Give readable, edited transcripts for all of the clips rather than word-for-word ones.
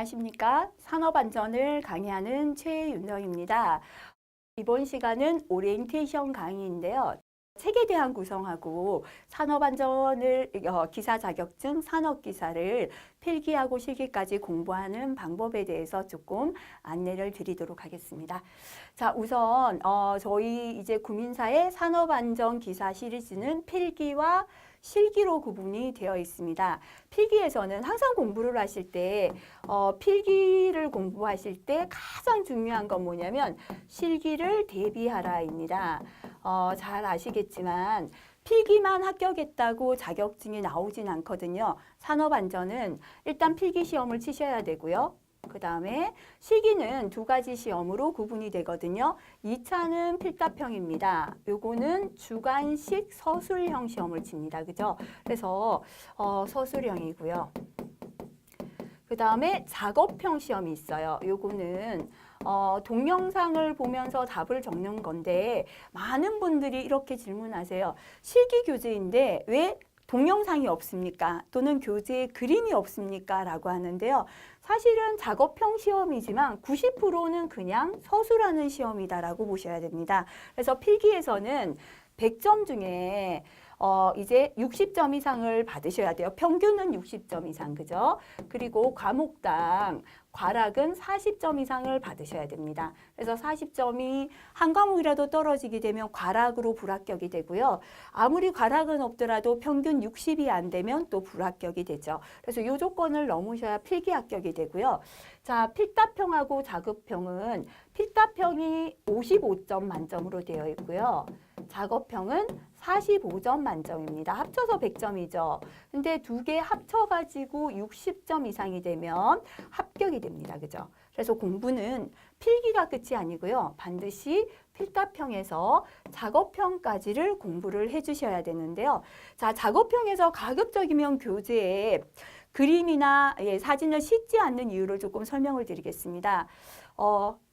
안녕하십니까. 산업안전을 강의하는 최윤정입니다. 이번 시간은 오리엔테이션 강의인데요. 책에 대한 구성하고 산업안전을 기사 자격증 산업기사를 필기하고 실기까지 공부하는 방법에 대해서 조금 안내를 드리도록 하겠습니다. 자, 우선 저희 이제 구민사의 산업안전 기사 시리즈는 필기와 실기로 구분이 되어 있습니다. 필기에서는 항상 공부를 하실 때 필기를 공부하실 때 가장 중요한 건 뭐냐면 실기를 대비하라입니다. 잘 아시겠지만 필기만 합격했다고 자격증이 나오진 않거든요. 산업안전은 일단 필기 시험을 치셔야 되고요. 그 다음에 실기는 두 가지 시험으로 구분이 되거든요. 2차는 필답형입니다. 요거는 주관식 서술형 시험을 칩니다. 그죠? 그래서 서술형이고요. 그 다음에 작업형 시험이 있어요. 요거는 동영상을 보면서 답을 적는 건데 많은 분들이 이렇게 질문하세요. 실기 교재인데 왜 동영상이 없습니까? 또는 교재에 그림이 없습니까? 라고 하는데요. 사실은 작업형 시험이지만 90%는 그냥 서술하는 시험이다라고 보셔야 됩니다. 그래서 필기에서는 100점 중에 이제 60점 이상을 받으셔야 돼요. 평균은 60점 이상, 그죠? 그리고 과목당 과락은 40점 이상을 받으셔야 됩니다. 그래서 40점이 한 과목이라도 떨어지게 되면 과락으로 불합격이 되고요. 아무리 과락은 없더라도 평균 60이 안 되면 또 불합격이 되죠. 그래서 이 조건을 넘으셔야 필기 합격이 되고요. 자, 필답형하고 작업형은 필답형이 55점 만점으로 되어 있고요. 작업형은 45점 만점입니다. 합쳐서 100점이죠. 근데 두 개 합쳐가지고 60점 이상이 되면 합격이 됩니다. 그죠? 그래서 공부는 필기가 끝이 아니고요. 반드시 필답형에서 작업형까지를 공부를 해주셔야 되는데요. 자, 작업형에서 가급적이면 교재에 그림이나 사진을 싣지 않는 이유를 조금 설명을 드리겠습니다.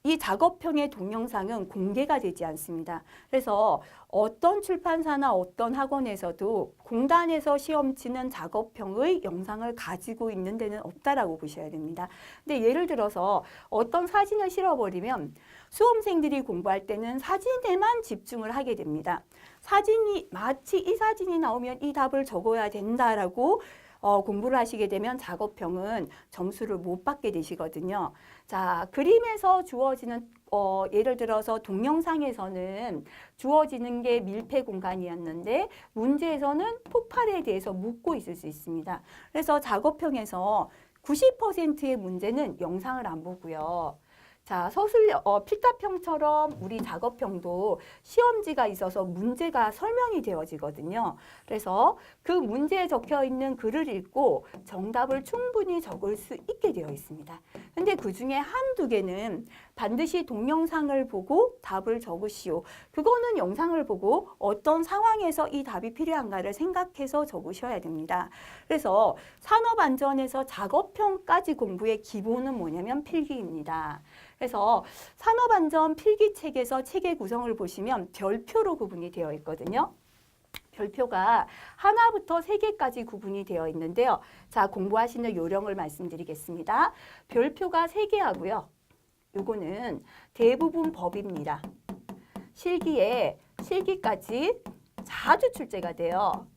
이 작업형의 동영상은 공개가 되지 않습니다. 그래서 어떤 출판사나 어떤 학원에서도 공단에서 시험 치는 작업형의 영상을 가지고 있는 데는 없다라고 보셔야 됩니다. 근데 예를 들어서 어떤 사진을 실어버리면 수험생들이 공부할 때는 사진에만 집중을 하게 됩니다. 마치 이 사진이 나오면 이 답을 적어야 된다라고 공부를 하시게 되면 작업형은 점수를 못 받게 되시거든요. 자, 그림에서 주어지는 예를 들어서 동영상에서는 주어지는 게 밀폐 공간이었는데 문제에서는 폭발에 대해서 묻고 있을 수 있습니다. 그래서 작업형에서 90%의 문제는 영상을 안 보고요. 자, 필답형처럼 우리 작업형도 시험지가 있어서 문제가 설명이 되어지거든요. 그래서 그 문제에 적혀 있는 글을 읽고 정답을 충분히 적을 수 있게 되어 있습니다. 근데 그 중에 한두 개는 반드시 동영상을 보고 답을 적으시오. 그거는 영상을 보고 어떤 상황에서 이 답이 필요한가를 생각해서 적으셔야 됩니다. 그래서 산업안전에서 작업형까지 공부의 기본은 뭐냐면 필기입니다. 그래서 산업안전 필기책에서 책의 구성을 보시면 별표로 구분이 되어 있거든요. 별표가 하나부터 3개까지 구분이 되어 있는데요. 자, 공부하시는 요령을 말씀드리겠습니다. 별표가 3개 하고요. 요거는 대부분 법입니다. 실기까지 자주 출제가 돼요.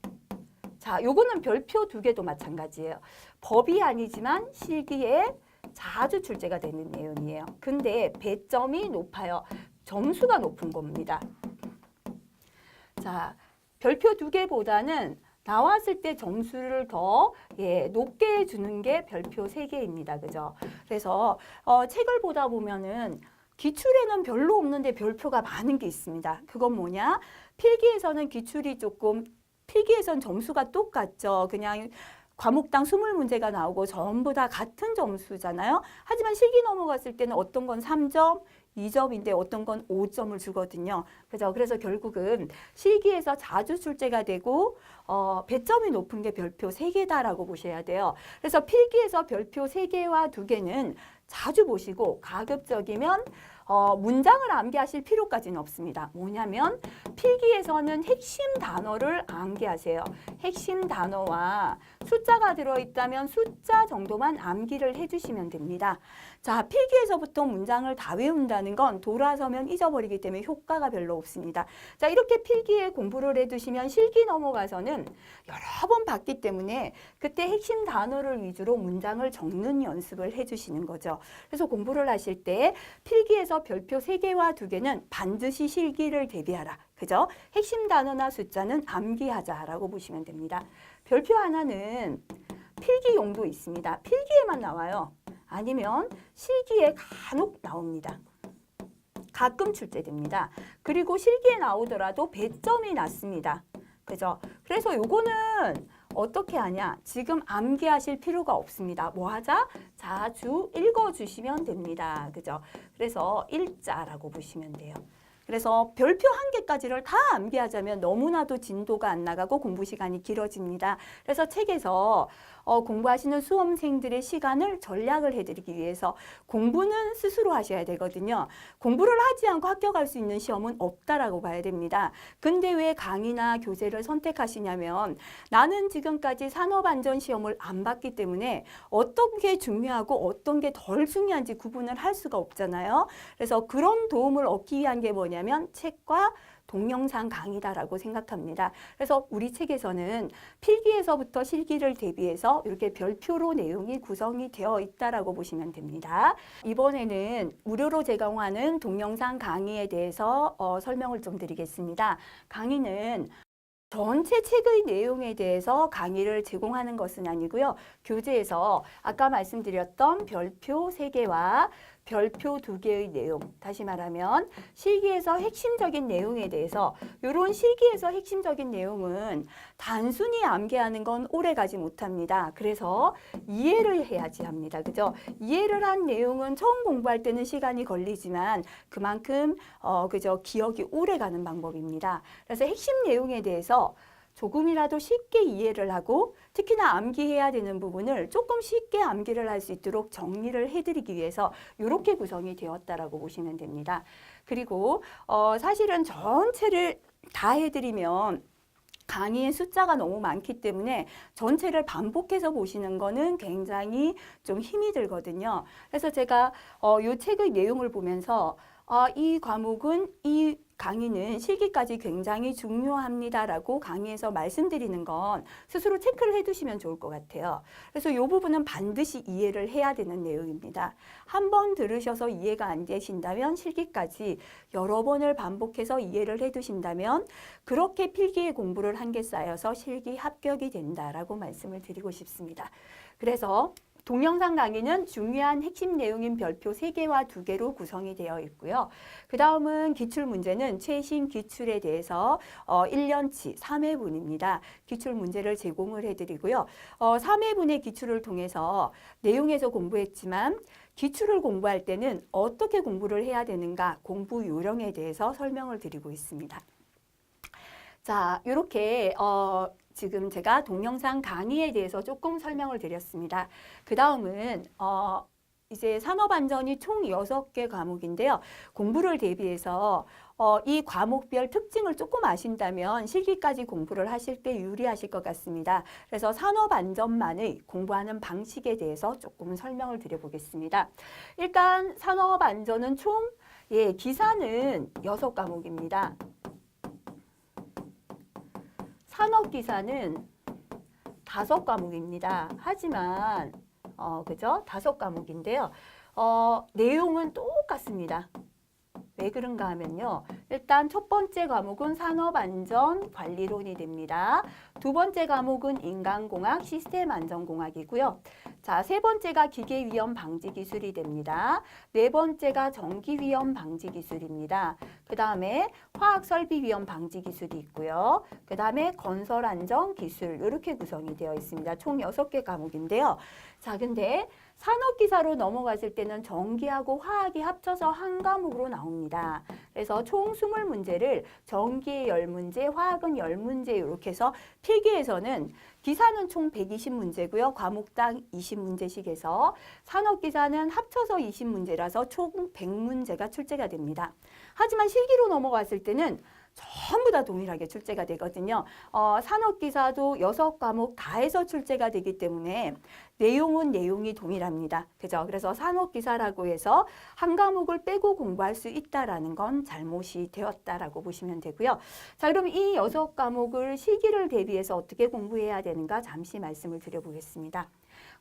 자, 요거는 별표 2개도 마찬가지예요. 법이 아니지만 실기에 자주 출제가 되는 내용이에요. 근데 배점이 높아요. 점수가 높은 겁니다. 자, 별표 2개보다는 나왔을 때 점수를 더 높게 주는 게 별표 3개입니다. 그죠? 그래서 책을 보다 보면은 기출에는 별로 없는데 별표가 많은 게 있습니다. 그건 뭐냐? 필기에서는 필기에선 점수가 똑같죠. 그냥 과목당 20문제가 나오고 전부 다 같은 점수잖아요. 하지만 실기 넘어갔을 때는 어떤 건 3점, 2점인데 어떤 건 5점을 주거든요. 그래서 결국은 실기에서 자주 출제가 되고 배점이 높은 게 별표 3개다라고 보셔야 돼요. 그래서 필기에서 별표 3개와 2개는 자주 보시고 가급적이면 문장을 암기하실 필요까지는 없습니다. 뭐냐면 필기에서는 핵심 단어를 암기하세요. 핵심 단어와 숫자가 들어있다면 숫자 정도만 암기를 해주시면 됩니다. 자, 필기에서부터 문장을 다 외운다는 건 돌아서면 잊어버리기 때문에 효과가 별로 없습니다. 자, 이렇게 필기에 공부를 해두시면 실기 넘어가서는 여러 번 봤기 때문에 그때 핵심 단어를 위주로 문장을 적는 연습을 해주시는 거죠. 그래서 공부를 하실 때 필기에서 별표 3개와 2개는 반드시 실기를 대비하라. 그죠? 핵심 단어나 숫자는 암기하자라고 보시면 됩니다. 별표 하나는 필기용도 있습니다. 필기에만 나와요. 아니면 실기에 간혹 나옵니다. 가끔 출제됩니다. 그리고 실기에 나오더라도 배점이 낮습니다. 그죠? 그래서 요거는 어떻게 하냐? 지금 암기하실 필요가 없습니다. 뭐 하자? 자주 읽어주시면 됩니다. 그죠? 그래서 읽자라고 보시면 돼요. 그래서 별표 1개까지를 다 암기하자면 너무나도 진도가 안 나가고 공부 시간이 길어집니다. 그래서 책에서 공부하시는 수험생들의 시간을 전략을 해드리기 위해서 공부는 스스로 하셔야 되거든요. 공부를 하지 않고 합격할 수 있는 시험은 없다라고 봐야 됩니다. 근데 왜 강의나 교재를 선택하시냐면 나는 지금까지 산업안전시험을 안 봤기 때문에 어떤 게 중요하고 어떤 게 덜 중요한지 구분을 할 수가 없잖아요. 그래서 그런 도움을 얻기 위한 게 뭐냐면 책과 동영상 강의다라고 생각합니다. 그래서 우리 책에서는 필기에서부터 실기를 대비해서 이렇게 별표로 내용이 구성이 되어 있다라고 보시면 됩니다. 이번에는 무료로 제공하는 동영상 강의에 대해서 설명을 좀 드리겠습니다. 강의는 전체 책의 내용에 대해서 강의를 제공하는 것은 아니고요. 교재에서 아까 말씀드렸던 별표 3개와 별표 2개의 내용, 다시 말하면 실기에서 핵심적인 내용에 대해서 이런 실기에서 핵심적인 내용은 단순히 암기하는 건 오래 가지 못합니다. 그래서 이해를 해야지 합니다. 그죠? 이해를 한 내용은 처음 공부할 때는 시간이 걸리지만 그만큼 그죠? 기억이 오래 가는 방법입니다. 그래서 핵심 내용에 대해서 조금이라도 쉽게 이해를 하고 특히나 암기해야 되는 부분을 조금 쉽게 암기를 할 수 있도록 정리를 해드리기 위해서 이렇게 구성이 되었다라고 보시면 됩니다. 그리고 사실은 전체를 다 해드리면 강의의 숫자가 너무 많기 때문에 전체를 반복해서 보시는 거는 굉장히 좀 힘이 들거든요. 그래서 제가 이 책의 내용을 보면서 이 과목은 이 강의는 실기까지 굉장히 중요합니다라고 강의에서 말씀드리는 건 스스로 체크를 해두시면 좋을 것 같아요. 그래서 이 부분은 반드시 이해를 해야 되는 내용입니다. 한 번 들으셔서 이해가 안 되신다면 실기까지 여러 번을 반복해서 이해를 해두신다면 그렇게 필기의 공부를 한 게 쌓여서 실기 합격이 된다라고 말씀을 드리고 싶습니다. 그래서 동영상 강의는 중요한 핵심 내용인 별표 3개와 2개로 구성이 되어 있고요. 그 다음은 기출문제는 최신 기출에 대해서 1년치 3회분입니다. 기출문제를 제공을 해드리고요. 3회분의 기출을 통해서 내용에서 공부했지만 기출을 공부할 때는 어떻게 공부를 해야 되는가 공부 요령에 대해서 설명을 드리고 있습니다. 자, 이렇게 지금 제가 동영상 강의에 대해서 조금 설명을 드렸습니다. 그 다음은 이제 산업안전이 총 6개 과목인데요. 공부를 대비해서 이 과목별 특징을 조금 아신다면 실기까지 공부를 하실 때 유리하실 것 같습니다. 그래서 산업안전만의 공부하는 방식에 대해서 조금 설명을 드려보겠습니다. 일단 산업안전은 총 기사는 6과목입니다. 산업기사는 5과목입니다. 하지만 그죠? 5과목인데요. 내용은 똑같습니다. 왜 그런가 하면요. 일단 첫 번째 과목은 산업안전관리론이 됩니다. 두 번째 과목은 인간공학, 시스템안전공학이고요. 자, 세 번째가 기계위험 방지기술이 됩니다. 네 번째가 전기위험 방지기술입니다. 그 다음에 화학설비위험 방지 기술이 있고요. 그 다음에 건설안전 기술 이렇게 구성이 되어 있습니다. 총 6개 과목인데요. 자, 근데 산업기사로 넘어갔을 때는 전기하고 화학이 합쳐서 한 과목으로 나옵니다. 그래서 총 20문제를 전기에 10문제, 화학은 10문제 이렇게 해서 필기에서는 기사는 총 120문제고요. 과목당 20문제씩 해서 산업기사는 합쳐서 20문제라서 총 100문제가 출제가 됩니다. 하지만 실기로 넘어갔을 때는 전부 다 동일하게 출제가 되거든요. 산업기사도 6과목 다 해서 출제가 되기 때문에 내용이 동일합니다. 그죠? 그래서 산업기사라고 해서 한 과목을 빼고 공부할 수 있다라는 건 잘못이 되었다라고 보시면 되고요. 자, 그럼 이 6과목을 실기를 대비해서 어떻게 공부해야 되는가 잠시 말씀을 드려보겠습니다.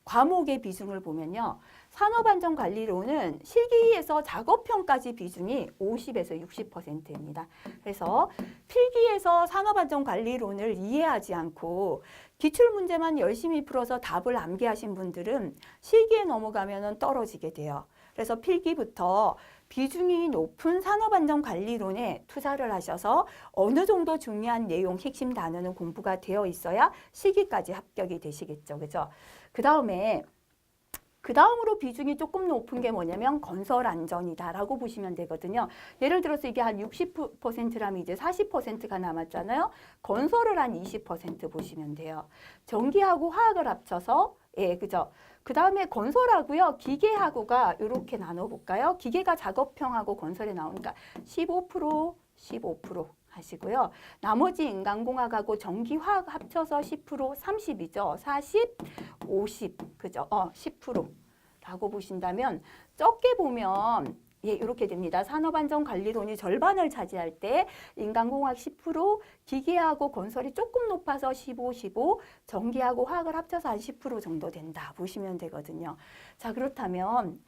과목의 비중을 보면요. 산업안전관리론은 실기에서 작업형까지 비중이 50에서 60%입니다. 그래서 필기에서 산업안전관리론을 이해하지 않고 기출문제만 열심히 풀어서 답을 암기하신 분들은 실기에 넘어가면 떨어지게 돼요. 그래서 필기부터 비중이 높은 산업안전관리론에 투자를 하셔서 어느 정도 중요한 내용, 핵심 단어는 공부가 되어 있어야 실기까지 합격이 되시겠죠. 그죠? 그 다음으로 비중이 조금 높은 게 뭐냐면 건설안전이다라고 보시면 되거든요. 예를 들어서 이게 한 60%라면 이제 40%가 남았잖아요. 건설을 한 20% 보시면 돼요. 전기하고 화학을 합쳐서 그죠? 그 다음에 건설하고요. 기계하고가 이렇게 나눠볼까요? 기계가 작업형하고 건설에 나오니까 15% 하시고요. 나머지 인간공학하고 전기화학 합쳐서 10%, 30이죠. 40, 50, 그죠? 10%라고 보신다면 적게 보면 이렇게 됩니다. 산업안전관리론이 절반을 차지할 때 인간공학 10%, 기계하고 건설이 조금 높아서 15, 15, 전기하고 화학을 합쳐서 한 10% 정도 된다 보시면 되거든요. 자, 그렇다면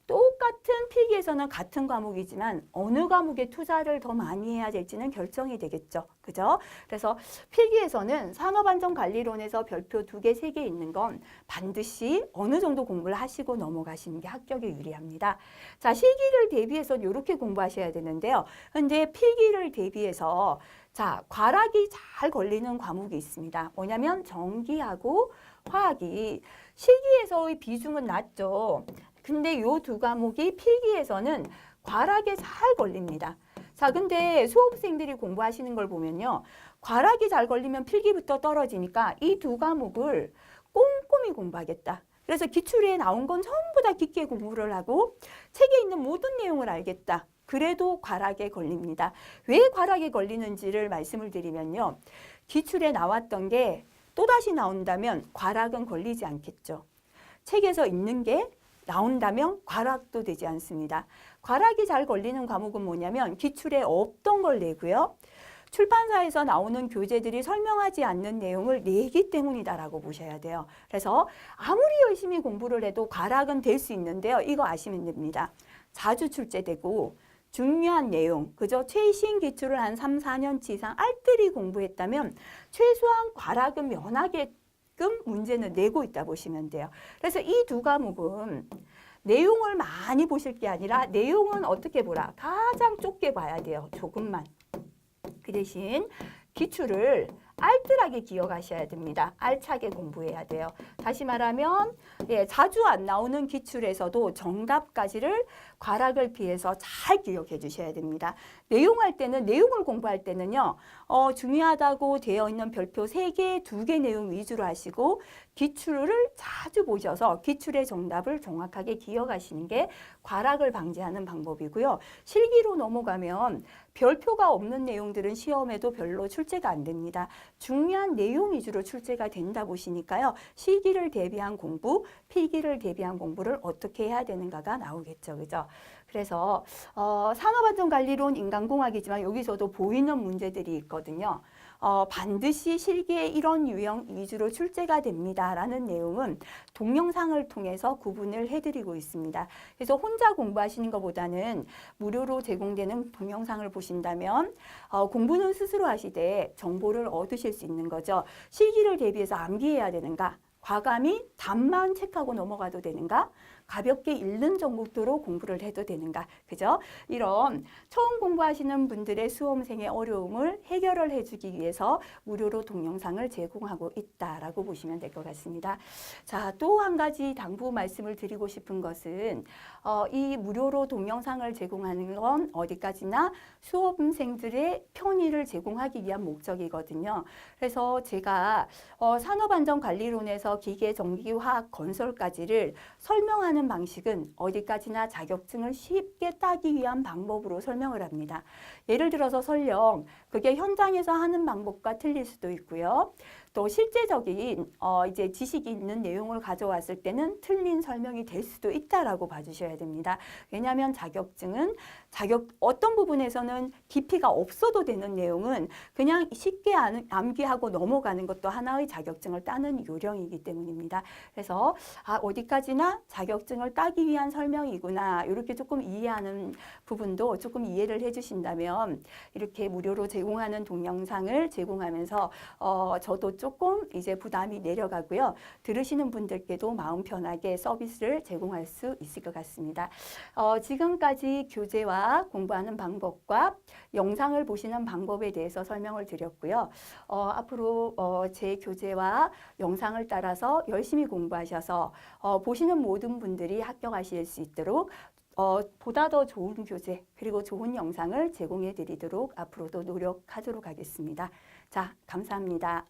똑같은 필기에서는 같은 과목이지만 어느 과목에 투자를 더 많이 해야 될지는 결정이 되겠죠. 그죠? 그래서 필기에서는 산업안전관리론에서 별표 2개, 3개 있는 건 반드시 어느 정도 공부를 하시고 넘어가시는 게 합격에 유리합니다. 자, 실기를 대비해서 이렇게 공부하셔야 되는데요. 근데 필기를 대비해서 자, 과락이 잘 걸리는 과목이 있습니다. 뭐냐면 전기하고 화학이 실기에서의 비중은 낮죠. 근데 이 2과목이 필기에서는 과락에 잘 걸립니다. 자, 근데 수험생들이 공부하시는 걸 보면요. 과락이 잘 걸리면 필기부터 떨어지니까 이 2과목을 꼼꼼히 공부하겠다. 그래서 기출에 나온 건 전부 다 깊게 공부를 하고 책에 있는 모든 내용을 알겠다. 그래도 과락에 걸립니다. 왜 과락에 걸리는지를 말씀을 드리면요. 기출에 나왔던 게 또다시 나온다면 과락은 걸리지 않겠죠. 책에서 있는 게 나온다면 과락도 되지 않습니다. 과락이 잘 걸리는 과목은 뭐냐면 기출에 없던 걸 내고요. 출판사에서 나오는 교재들이 설명하지 않는 내용을 내기 때문이다라고 보셔야 돼요. 그래서 아무리 열심히 공부를 해도 과락은 될 수 있는데요. 이거 아시면 됩니다. 자주 출제되고 중요한 내용, 그죠? 최신 기출을 한 3, 4년치 이상 알뜰히 공부했다면 최소한 과락은 면하게 문제는 내고 있다 보시면 돼요. 그래서 이 2과목은 내용을 많이 보실 게 아니라 내용은 어떻게 보라? 가장 좁게 봐야 돼요. 조금만. 그 대신 기출을 알뜰하게 기억하셔야 됩니다. 알차게 공부해야 돼요. 다시 말하면 자주 안 나오는 기출에서도 정답까지를 과락을 피해서 잘 기억해 주셔야 됩니다. 내용을 공부할 때는요. 중요하다고 되어 있는 별표 3개, 2개 내용 위주로 하시고 기출을 자주 보셔서 기출의 정답을 정확하게 기억하시는 게 과락을 방지하는 방법이고요. 실기로 넘어가면 별표가 없는 내용들은 시험에도 별로 출제가 안 됩니다. 중요한 내용 위주로 출제가 된다 보시니까요. 실기를 대비한 공부, 필기를 대비한 공부를 어떻게 해야 되는가가 나오겠죠. 그죠? 그래서 산업안전관리론 인간공학이지만 여기서도 보이는 문제들이 있거든요. 반드시 실기에 이런 유형 위주로 출제가 됩니다라는 내용은 동영상을 통해서 구분을 해드리고 있습니다. 그래서 혼자 공부하시는 것보다는 무료로 제공되는 동영상을 보신다면 공부는 스스로 하시되 정보를 얻으실 수 있는 거죠. 실기를 대비해서 암기해야 되는가? 과감히 답만 체크하고 넘어가도 되는가? 가볍게 읽는 정도로 공부를 해도 되는가, 그죠? 이런 처음 공부하시는 분들의 수험생의 어려움을 해결을 해주기 위해서 무료로 동영상을 제공하고 있다라고 보시면 될 것 같습니다. 자, 또 한 가지 당부 말씀을 드리고 싶은 것은 이 무료로 동영상을 제공하는 건 어디까지나 수험생들의 편의를 제공하기 위한 목적이거든요. 그래서 제가 산업안전관리론에서 기계, 전기, 화학, 건설까지를 설명하는 방식은 어디까지나 자격증을 쉽게 따기 위한 방법으로 설명을 합니다. 예를 들어서 설령 그게 현장에서 하는 방법과 틀릴 수도 있고요. 또 실제적인 이제 지식이 있는 내용을 가져왔을 때는 틀린 설명이 될 수도 있다라고 봐주셔야 됩니다. 왜냐하면 자격증은 어떤 부분에서는 깊이가 없어도 되는 내용은 그냥 쉽게 암기하고 넘어가는 것도 하나의 자격증을 따는 요령이기 때문입니다. 그래서 어디까지나 자격증을 따기 위한 설명이구나, 이렇게 조금 이해하는 부분도 조금 이해를 해주신다면 이렇게 무료로 제공하는 동영상을 제공하면서 저도 조금 이제 부담이 내려가고요. 들으시는 분들께도 마음 편하게 서비스를 제공할 수 있을 것 같습니다. 지금까지 교재와 공부하는 방법과 영상을 보시는 방법에 대해서 설명을 드렸고요. 앞으로 제 교재와 영상을 따라서 열심히 공부하셔서 보시는 모든 분들이 합격하실 수 있도록 보다 더 좋은 교재 그리고 좋은 영상을 제공해 드리도록 앞으로도 노력하도록 하겠습니다. 자, 감사합니다.